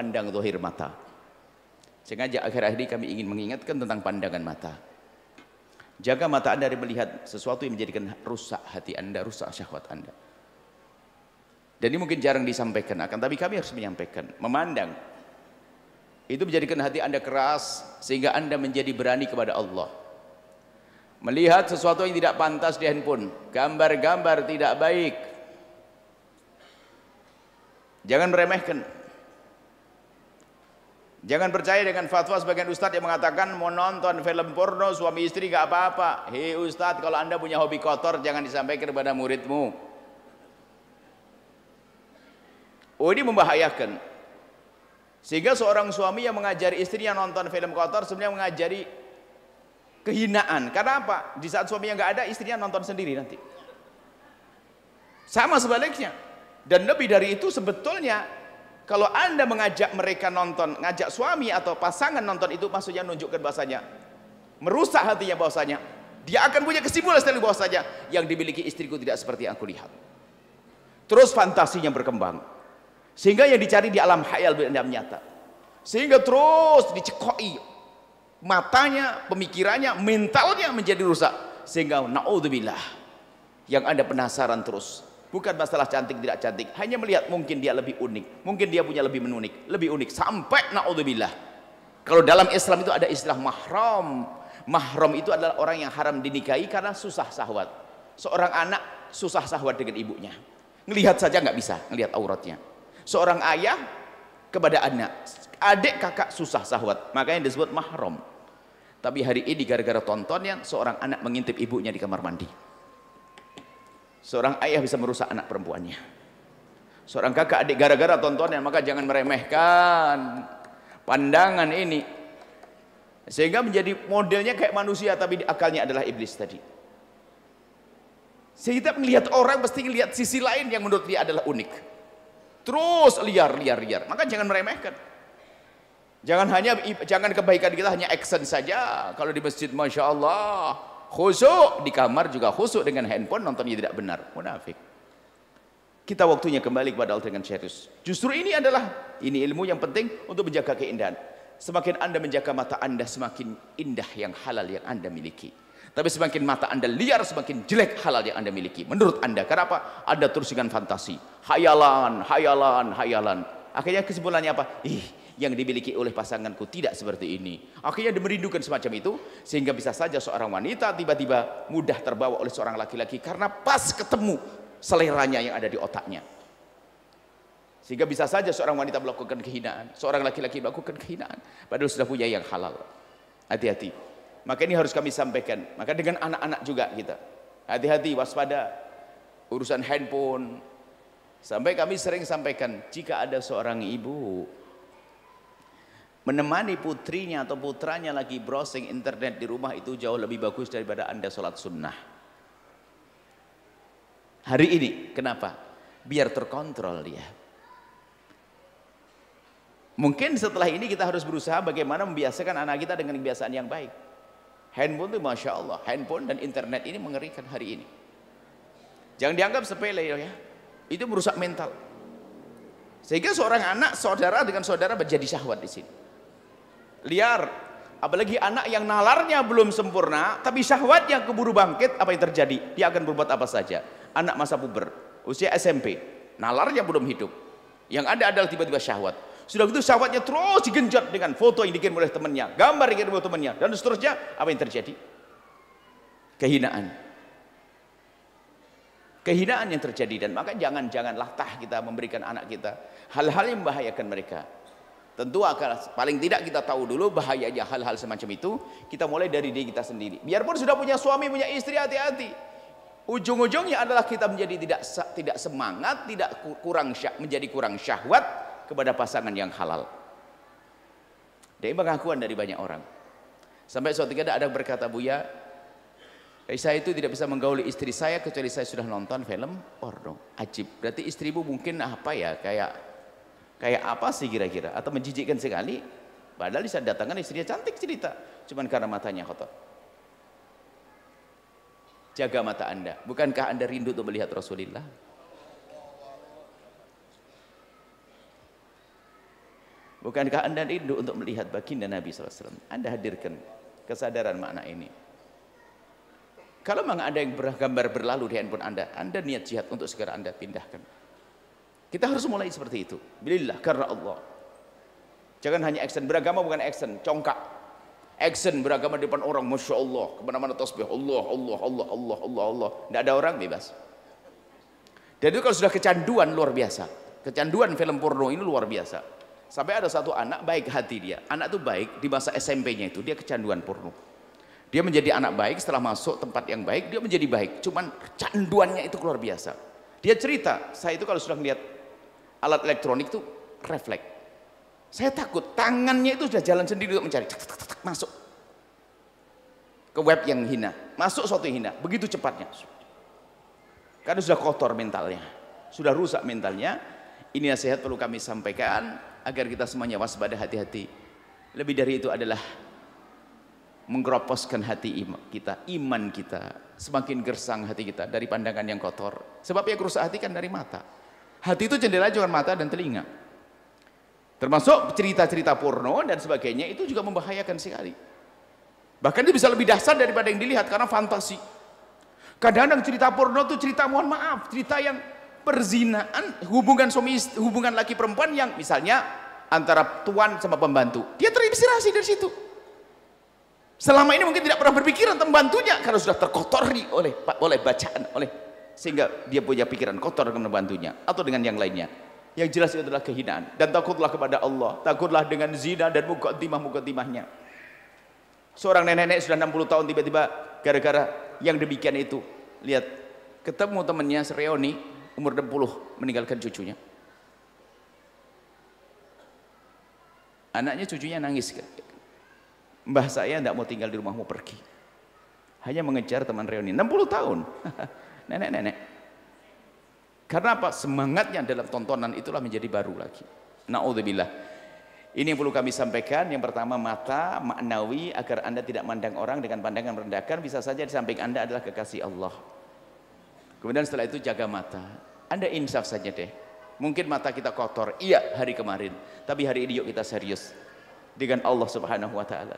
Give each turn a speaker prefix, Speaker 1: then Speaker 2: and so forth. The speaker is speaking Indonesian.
Speaker 1: pandang zahir mata. Sengaja akhir-akhir ini kami ingin mengingatkan tentang pandangan mata. Jaga mata Anda dari melihat sesuatu yang menjadikan rusak hati Anda, rusak syahwat Anda. Dan ini mungkin jarang disampaikan, tapi kami harus menyampaikan. Memandang itu menjadikan hati Anda keras sehingga Anda menjadi berani kepada Allah. Melihat sesuatu yang tidak pantas di handphone, gambar-gambar tidak baik, jangan meremehkan. Jangan percaya dengan fatwa sebagian ustadz yang mengatakan mau nonton film porno suami istri gak apa-apa. Hei ustadz, kalau anda punya hobi kotor jangan disampaikan kepada muridmu. Oh, ini membahayakan. Sehingga seorang suami yang mengajari istrinya nonton film kotor sebenarnya mengajari kehinaan. Karena apa? Di saat suaminya gak ada, istrinya nonton sendiri nanti. Sama sebaliknya. Dan lebih dari itu sebetulnya, kalau anda mengajak mereka nonton, ngajak suami atau pasangan nonton, itu maksudnya menunjukkan bahasanya, merusak hatinya bahasanya, dia akan punya kesimpulan sendiri bahasanya, yang dimiliki istriku tidak seperti yang aku lihat. Terus fantasinya berkembang, sehingga yang dicari di alam khayal benda nyata, sehingga terus dicekoi matanya, pemikirannya, mentalnya menjadi rusak, sehingga naudzubillah, yang anda penasaran terus. Bukan masalah cantik tidak cantik, hanya melihat mungkin dia lebih unik, mungkin dia punya lebih lebih unik, sampai naudzubillah. Kalau dalam Islam itu ada istilah mahram. Mahram itu adalah orang yang haram dinikahi karena susah syahwat. Seorang anak susah syahwat dengan ibunya, ngelihat saja nggak bisa ngelihat auratnya. Seorang ayah kepada anak, adik kakak susah syahwat, makanya disebut mahram. Tapi hari ini gara-gara tontonnya, seorang anak mengintip ibunya di kamar mandi. Seorang ayah bisa merusak anak perempuannya. Seorang kakak adik gara-gara tontonnya, maka jangan meremehkan pandangan ini. Sehingga menjadi modelnya kayak manusia, tapi akalnya adalah iblis tadi. Sehingga melihat orang pasti melihat sisi lain yang menurut dia adalah unik. Terus liar. Maka jangan meremehkan. Jangan kebaikan kita hanya action saja. Kalau di masjid Masya Allah khusyuk, di kamar juga khusyuk, dengan handphone nontonnya tidak benar, munafik. Kita waktunya kembali kepada Allah dengan serius. Justru ini ilmu yang penting untuk menjaga keindahan. Semakin anda menjaga mata anda, semakin indah yang halal yang anda miliki. Tapi semakin mata anda liar, semakin jelek halal yang anda miliki menurut anda. Kenapa? Anda terus dengan fantasi, hayalan. Akhirnya kesimpulannya apa? Yang dimiliki oleh pasanganku tidak seperti ini. Akhirnya dia merindukan semacam itu, sehingga bisa saja seorang wanita tiba-tiba mudah terbawa oleh seorang laki-laki karena pas ketemu seleranya yang ada di otaknya. Sehingga bisa saja seorang wanita melakukan kehinaan, seorang laki-laki melakukan kehinaan, padahal sudah punya yang halal. Hati-hati. Maka ini harus kami sampaikan. Maka dengan anak-anak juga kita, hati-hati, waspada urusan handphone. Sampai kami sering sampaikan, jika ada seorang ibu menemani putrinya atau putranya lagi browsing internet di rumah, itu jauh lebih bagus daripada anda sholat sunnah. Hari ini, kenapa? Biar terkontrol dia. Mungkin setelah ini kita harus berusaha bagaimana membiasakan anak kita dengan kebiasaan yang baik. Handphone itu Masya Allah, handphone dan internet ini mengerikan hari ini. Jangan dianggap sepele ya, itu merusak mental. Sehingga seorang anak, saudara dengan saudara menjadi syahwat di sini. Liar, apalagi anak yang nalarnya belum sempurna tapi syahwatnya keburu bangkit, apa yang terjadi? Dia akan berbuat apa saja. Anak masa puber, usia SMP, nalarnya belum hidup, yang ada adalah tiba-tiba syahwat. Sudah gitu syahwatnya terus digenjot dengan foto yang dikirim oleh temannya, gambar yang dikirim oleh temannya, dan seterusnya. Apa yang terjadi? Kehinaan yang terjadi. Dan maka jangan latah kita memberikan anak kita hal-hal yang membahayakan mereka. Tentu paling tidak kita tahu dulu bahayanya hal-hal semacam itu. Kita mulai dari diri kita sendiri. Biarpun sudah punya suami, punya istri, hati-hati. Ujung-ujungnya adalah kita menjadi tidak semangat, menjadi kurang syahwat kepada pasangan yang halal. Dari pengakuan dari banyak orang. Sampai suatu ketika ada berkata, Buya, saya itu tidak bisa menggauli istri saya kecuali saya sudah nonton film porno. Ajib. Berarti istrimu mungkin apa ya, kayak apa sih kira-kira, atau menjijikkan sekali, padahal bisa datangkan istrinya cantik cerita, cuman karena matanya kotor. Jaga mata anda. Bukankah anda rindu untuk melihat Rasulullah? Bukankah Anda rindu untuk melihat baginda Nabi SAW? Anda hadirkan kesadaran makna ini. Kalau memang ada yang gambar berlalu di handphone Anda niat jihad untuk segera Anda pindahkan. Kita harus mulai seperti itu. Bilillah, karena Allah. Jangan hanya action, beragama bukan action, congkak. Action beragama di depan orang, Masya Allah, kemana-mana tasbih, Allah, Allah, Allah, Allah, Allah, Allah. Tidak ada orang, bebas. Dan itu kalau sudah kecanduan, luar biasa. Kecanduan film porno ini luar biasa. Sampai ada satu anak, baik hati dia. Anak itu baik, di masa SMP-nya itu, dia kecanduan porno. Dia menjadi anak baik, setelah masuk tempat yang baik, dia menjadi baik. Cuman canduannya itu luar biasa. Dia cerita, saya itu kalau sudah melihat alat elektronik itu refleks. Saya takut, tangannya itu sudah jalan sendiri untuk mencari, masuk ke web yang hina, masuk suatu yang hina, begitu cepatnya. Karena sudah kotor mentalnya, sudah rusak mentalnya. Ini nasihat perlu kami sampaikan agar kita semuanya waspada, hati-hati. Lebih dari itu adalah menggeroposkan hati iman kita, semakin gersang hati kita dari pandangan yang kotor. Sebab yang rusak hati kan dari mata. Hati itu jendela cuma mata dan telinga. Termasuk cerita-cerita porno dan sebagainya itu juga membahayakan sekali. Bahkan itu bisa lebih dahsyat daripada yang dilihat karena fantasi. Kadang-kadang cerita porno itu cerita, mohon maaf, cerita yang perzinaan, hubungan laki perempuan yang misalnya antara tuan sama pembantu. Dia terinspirasi dari situ. Selama ini mungkin tidak pernah berpikiran tentang pembantunya karena sudah terkotori oleh bacaan, sehingga dia punya pikiran kotor dengan pembantunya atau dengan yang lainnya. Yang jelas itu adalah kehinaan. Dan takutlah kepada Allah, takutlah dengan zina dan mukaddimah-mukaddimahnya. Seorang nenek-nenek sudah 60 tahun tiba-tiba gara-gara yang demikian itu, lihat, ketemu temannya sereoni umur 60 meninggalkan cucunya. Anaknya cucunya nangis, mbah saya tidak mau tinggal di rumah, mau pergi, hanya mengejar teman reuni. 60 tahun nenek-nenek. Karena apa? Semangatnya dalam tontonan itulah menjadi baru lagi. Na'udzubillah. Ini yang perlu kami sampaikan. Yang pertama, mata maknawi agar Anda tidak mandang orang dengan pandangan merendahkan. Bisa saja di samping Anda adalah kekasih Allah. Kemudian setelah itu jaga mata. Anda insaf saja deh. Mungkin mata kita kotor, iya hari kemarin, tapi hari ini yuk kita serius dengan Allah Subhanahu wa taala.